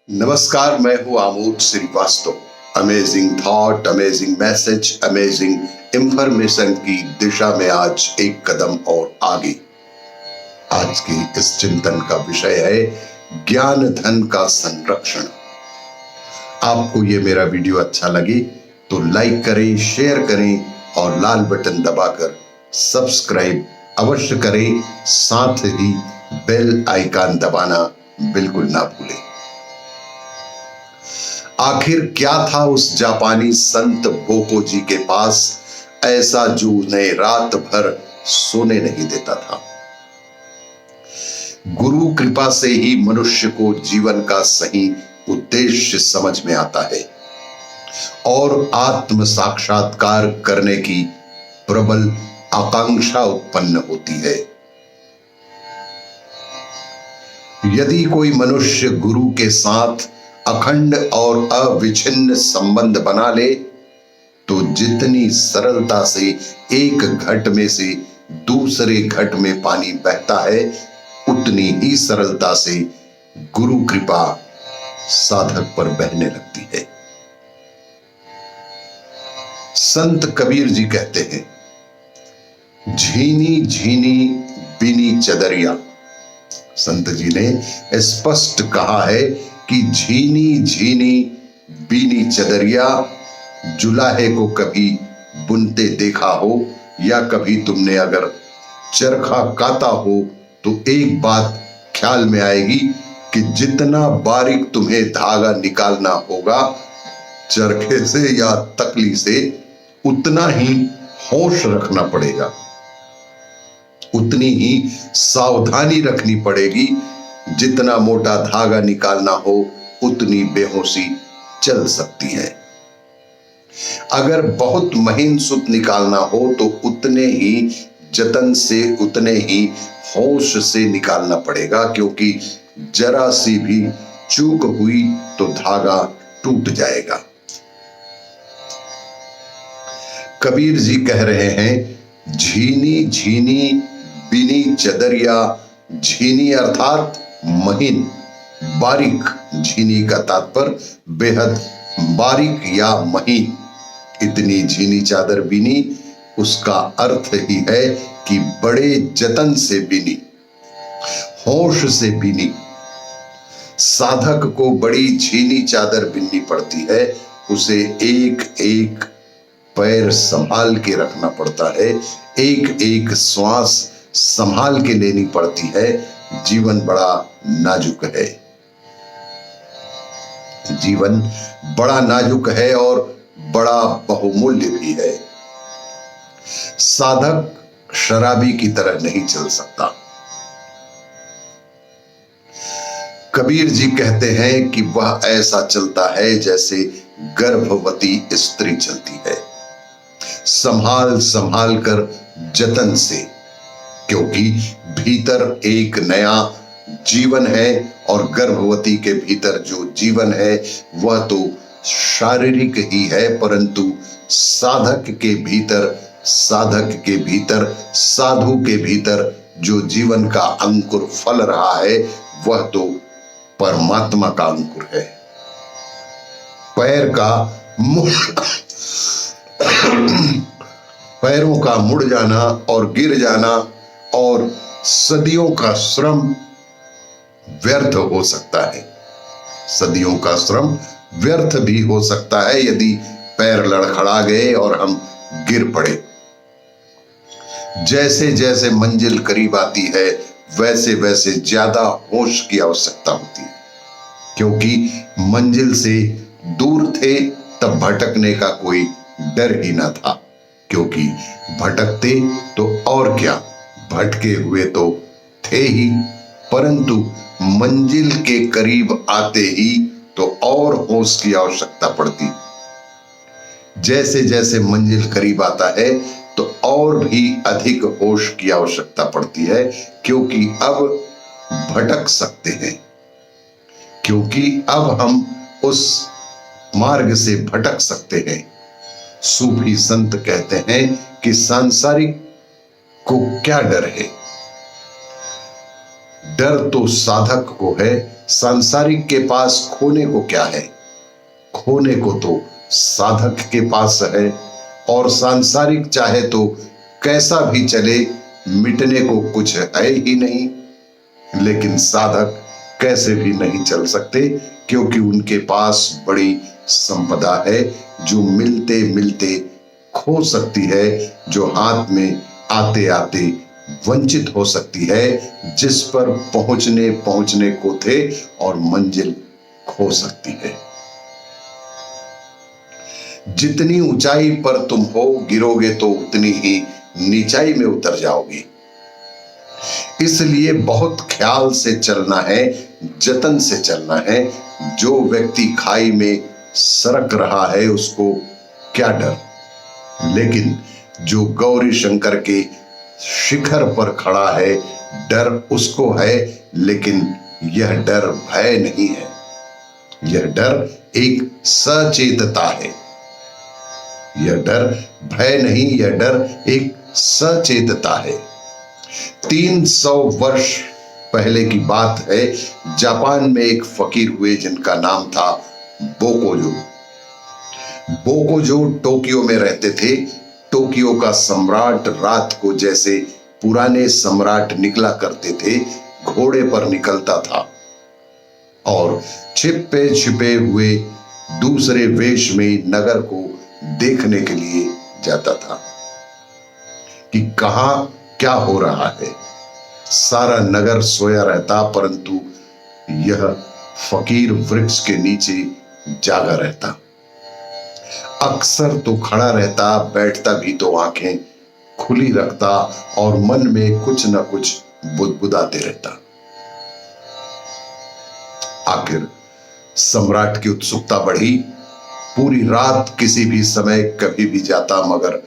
नमस्कार, मैं हूं Amod Srivastava. Amazing thought, amazing message, amazing information की दिशा में आज एक कदम और आगे। आज की इस चिंतन का विषय है ज्ञान धन का संरक्षण। आपको ये मेरा वीडियो अच्छा लगे तो लाइक करें, शेयर करें और लाल बटन दबाकर सब्सक्राइब अवश्य करें। साथ ही बेल आइकन दबाना बिल्कुल ना भूलें। आखिर क्या था उस जापानी संत बोको जी के पास ऐसा जो उन्हें रात भर सोने नहीं देता था? गुरु कृपा से ही मनुष्य को जीवन का सही उद्देश्य समझ में आता है और आत्म साक्षात्कार करने की प्रबल आकांक्षा उत्पन्न होती है। यदि कोई मनुष्य गुरु के साथ अखंड और अविच्छिन्न संबंध बना ले तो जितनी सरलता से एक घट में से दूसरे घट में पानी बहता है, उतनी ही सरलता से गुरु कृपा साधक पर बहने लगती है। संत कबीर जी कहते हैं, झीनी झीनी बीनी चदरिया। संत जी ने स्पष्ट कहा है कि झीनी झीनी बीनी चदरिया। जुलाहे को कभी बुनते देखा हो या कभी तुमने अगर चरखा काता हो तो एक बात ख्याल में आएगी कि जितना बारीक तुम्हें धागा निकालना होगा चरखे से या तकली से, उतना ही होश रखना पड़ेगा, उतनी ही सावधानी रखनी पड़ेगी। जितना मोटा धागा निकालना हो उतनी बेहोशी चल सकती है। अगर बहुत महीन सूत निकालना हो तो उतने ही जतन से, उतने ही होश से निकालना पड़ेगा, क्योंकि जरा सी भी चूक हुई तो धागा टूट जाएगा। कबीर जी कह रहे हैं, झीनी झीनी बीनी चदरिया। झीनी अर्थात महीन, बारीक। झीनी का तात्पर्य बेहद बारीक या महीन। इतनी झीनी चादर बीनी, उसका अर्थ ही है कि बड़े जतन से बीनी, होश से बीनी। साधक को बड़ी झीनी चादर बीननी पड़ती है। उसे एक एक पैर संभाल के रखना पड़ता है, एक एक श्वास संभाल के लेनी पड़ती है। जीवन बड़ा नाजुक है, जीवन बड़ा नाजुक है और बड़ा बहुमूल्य भी है। साधक शराबी की तरह नहीं चल सकता। कबीर जी कहते हैं कि वह ऐसा चलता है जैसे गर्भवती स्त्री चलती है, संभाल संभाल कर, जतन से, क्योंकि भीतर एक नया जीवन है और गर्भवती के भीतर जो जीवन है वह तो शारीरिक ही है, परंतु साधक के भीतर, साधु के भीतर जो जीवन का अंकुर फल रहा है वह तो परमात्मा का अंकुर है। पैरों का मुड़ जाना और गिर जाना और सदियों का श्रम व्यर्थ हो सकता है। सदियों का श्रम व्यर्थ भी हो सकता है यदि पैर लड़खड़ा गए और हम गिर पड़े। जैसे जैसे मंजिल करीब आती है वैसे वैसे ज्यादा होश की आवश्यकता होती है, क्योंकि मंजिल से दूर थे तब भटकने का कोई डर ही ना था, क्योंकि भटकते तो और क्या, भटके हुए तो थे ही, परंतु मंजिल के करीब आते ही तो और होश की आवश्यकता पड़ती। जैसे जैसे मंजिल करीब आता है तो और भी अधिक होश की आवश्यकता पड़ती है, क्योंकि अब भटक सकते हैं, क्योंकि अब हम उस मार्ग से भटक सकते हैं। सूफी संत कहते हैं कि सांसारिक को क्या डर है? डर तो साधक को है, सांसारिक के पास खोने को क्या है? खोने को तो साधक के पास है। और सांसारिक चाहे तो कैसा भी चले, मिटने को कुछ है ही नहीं। लेकिन साधक कैसे भी नहीं चल सकते, क्योंकि उनके पास बड़ी संपदा है जो मिलते मिलते खो सकती है, जो हाथ में आते आते वंचित हो सकती है, जिस पर पहुंचने पहुंचने को थे और मंजिल खो सकती है। जितनी ऊंचाई पर तुम हो, गिरोगे तो उतनी ही नीचाई में उतर जाओगे। इसलिए बहुत ख्याल से चलना है, जतन से चलना है। जो व्यक्ति खाई में सरक रहा है उसको क्या डर, लेकिन जो गौरी शंकर के शिखर पर खड़ा है, डर उसको है। लेकिन यह डर भय नहीं है, यह डर एक सचेतता है। यह डर भय नहीं, यह डर एक सचेतता है। 300 वर्ष पहले की बात है। जापान में एक फकीर हुए जिनका नाम था बोकोजो। बोकोजो टोक्यो में रहते थे। टोक्यो का सम्राट रात को जैसे पुराने सम्राट निकला करते थे, घोड़े पर निकलता था और छिपे छिपे हुए दूसरे वेश में नगर को देखने के लिए जाता था कि कहां क्या हो रहा है। सारा नगर सोया रहता, परंतु यह फकीर वृक्ष के नीचे जागा रहता। अक्सर तो खड़ा रहता, बैठता भी तो आंखें खुली रखता और मन में कुछ न कुछ बुदबुदाते रहता। आखिर सम्राट की उत्सुकता बढ़ी। पूरी रात किसी भी समय कभी भी जाता, मगर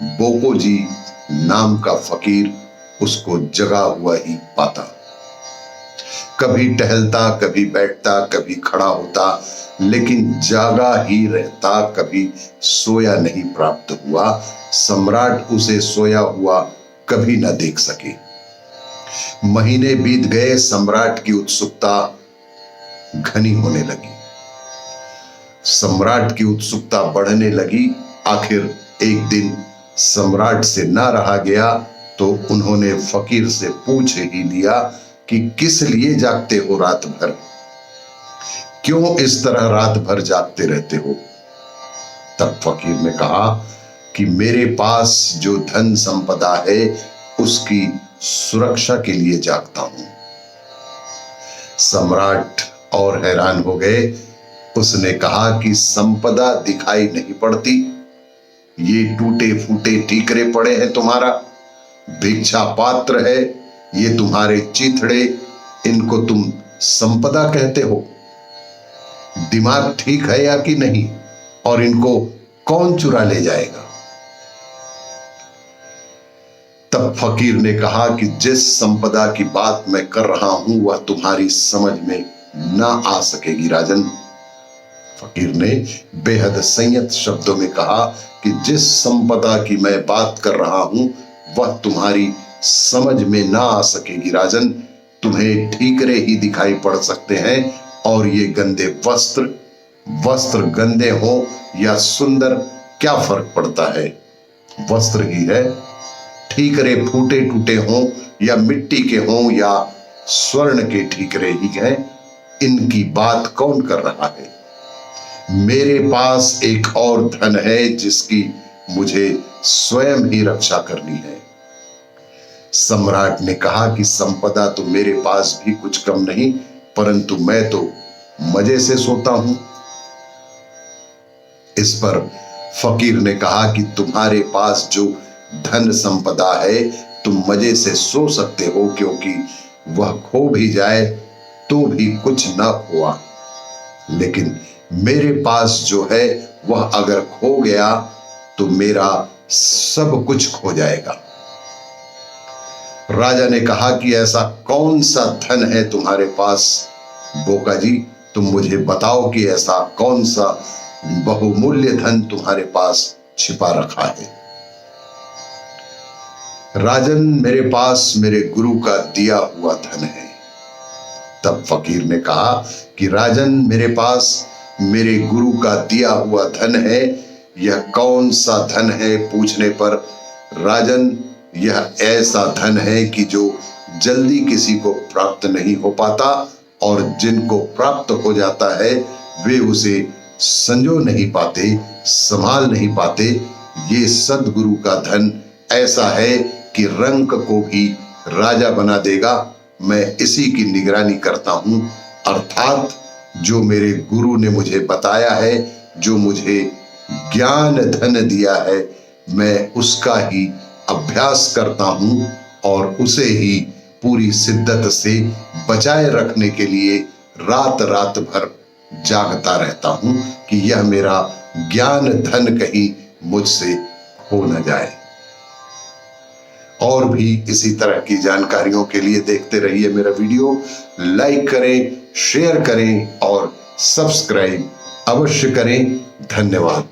बोकोजी नाम का फकीर उसको जगा हुआ ही पाता। कभी टहलता, कभी बैठता, कभी खड़ा होता, लेकिन जागा ही रहता, कभी सोया नहीं प्राप्त हुआ। सम्राट उसे सोया हुआ कभी न देख सके। महीने बीत गए, सम्राट की उत्सुकता घनी होने लगी, सम्राट की उत्सुकता बढ़ने लगी। आखिर एक दिन सम्राट से ना रहा गया तो उन्होंने फकीर से पूछ ही लिया कि किस लिए जागते हो रात भर, क्यों इस तरह रात भर जागते रहते हो। तब फकीर ने कहा कि मेरे पास जो धन संपदा है उसकी सुरक्षा के लिए जागता हूं। सम्राट और हैरान हो गए। उसने कहा कि संपदा दिखाई नहीं पड़ती, ये टूटे फूटे ठीकरे पड़े हैं तुम्हारा, भिक्षा पात्र है ये तुम्हारे चिथड़े, इनको तुम संपदा कहते हो। दिमाग ठीक है या कि नहीं, और इनको कौन चुरा ले जाएगा। तब फकीर ने कहा कि जिस संपदा की बात मैं कर रहा हूं वह तुम्हारी समझ में ना आ सकेगी राजन। फकीर ने बेहद संयत शब्दों में कहा कि जिस संपदा की मैं बात कर रहा हूं वह तुम्हारी समझ में ना आ सकेगी राजन। तुम्हें ठीकरे ही दिखाई पड़ सकते हैं, और ये गंदे वस्त्र गंदे हो या सुंदर क्या फर्क पड़ता है, वस्त्र ही है। ठीकरे फूटे टूटे हों या मिट्टी के हों या स्वर्ण के ठीकरे ही हैं, इनकी बात कौन कर रहा है। मेरे पास एक और धन है जिसकी मुझे स्वयं ही रक्षा करनी है। सम्राट ने कहा कि संपदा तो मेरे पास भी कुछ कम नहीं, परंतु मैं तो मजे से सोता हूं। इस पर फकीर ने कहा कि तुम्हारे पास जो धन संपदा है तुम मजे से सो सकते हो, क्योंकि वह खो भी जाए तो भी कुछ ना खोआ, लेकिन मेरे पास जो है वह अगर खो गया तो मेरा सब कुछ खो जाएगा। राजा ने कहा कि ऐसा कौन सा धन है तुम्हारे पास बोका जी, तुम मुझे बताओ कि ऐसा कौन सा बहुमूल्य धन तुम्हारे पास छिपा रखा है। राजन, मेरे पास मेरे गुरु का दिया हुआ धन है। तब फकीर ने कहा कि राजन, मेरे पास मेरे गुरु का दिया हुआ धन है। यह कौन सा धन है पूछने पर, राजन, यह ऐसा धन है कि जो जल्दी किसी को प्राप्त नहीं हो पाता, और जिनको प्राप्त हो जाता है वे उसे संजो नहीं पाते, संभाल नहीं पाते। ये सद्गुरु का धन ऐसा है कि रंक को भी राजा बना देगा। मैं इसी की निगरानी करता हूं, अर्थात जो मेरे गुरु ने मुझे बताया है, जो मुझे ज्ञान धन दिया है, मैं उसका ही अभ्यास करता हूं और उसे ही पूरी शिद्दत से बचाए रखने के लिए रात रात भर जागता रहता हूं कि यह मेरा ज्ञान धन कहीं मुझसे खो न जाए। और भी इसी तरह की जानकारियों के लिए देखते रहिए मेरा वीडियो। लाइक करें, शेयर करें और सब्सक्राइब अवश्य करें। धन्यवाद।